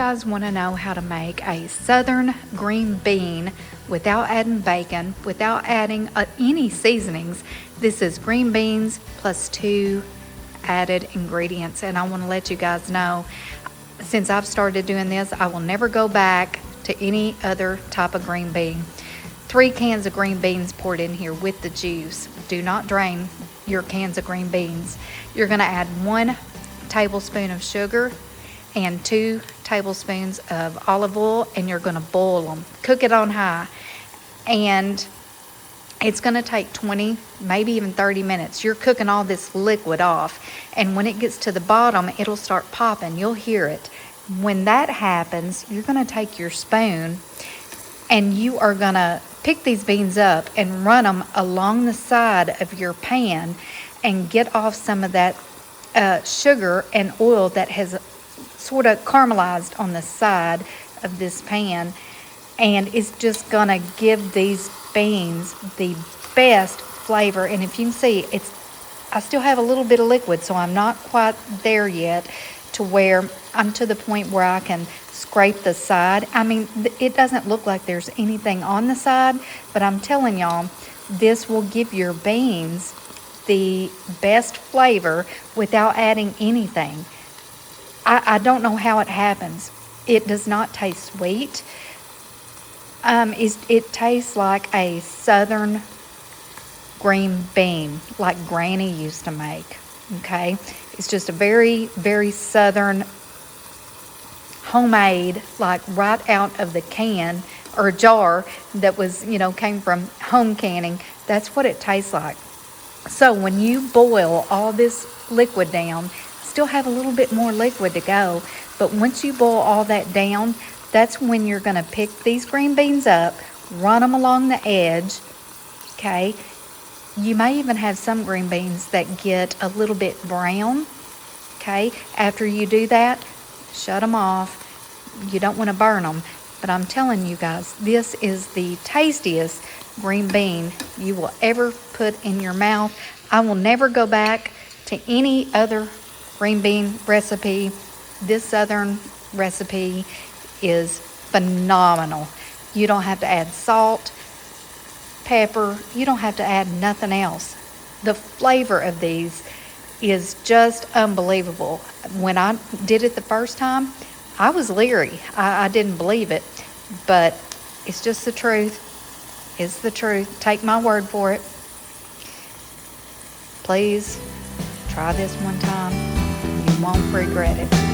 guys want to know how to make a southern green bean without adding bacon, without adding any seasonings, this is green beans plus 2 added ingredients. And I want to let you guys know, since I've started doing this, I will never go back to any other type of green bean. 3 cans of green beans poured in here with the juice. Do not drain your cans of green beans. You're going to add 1 tablespoon of sugar and 2 tablespoons of olive oil, and you're going to boil them. Cook it on high, and it's going to take 20, maybe even 30 minutes. You're cooking all this liquid off, and when it gets to the bottom, it'll start popping. You'll hear it. When that happens, you're going to take your spoon and you are going to pick these beans up and run them along the side of your pan and get off some of that sugar and oil that has sort of caramelized on the side of this pan, and it's just going to give these beans the best flavor. And if you can see, I still have a little bit of liquid, so I'm not quite there yet to where I'm to the point where I can scrape the side. I mean, it doesn't look like there's anything on the side, but I'm telling y'all, this will give your beans the best flavor without adding anything. I don't know how it happens. It does not taste sweet. It tastes like a southern green bean, like Granny used to make. Okay, it's just a very, very southern, homemade, like right out of the can or jar that was, came from home canning. That's what it tastes like. So when you boil all this liquid down, still have a little bit more liquid to go, but once you boil all that down, that's when you're going to pick these green beans up, run them along the edge. Okay, you may even have some green beans that get a little bit brown. Okay, after you do that, shut them off. You don't want to burn them, but I'm telling you guys, this is the tastiest green bean you will ever put in your mouth. I will never go back to any other green bean recipe. This southern recipe is phenomenal. You don't have to add salt, pepper. You don't have to add nothing else. The flavor of these is just unbelievable. When I did it the first time, I was leery. I didn't believe it, but it's just the truth. It's the truth. Take my word for it. Please try this one time. You won't regret it.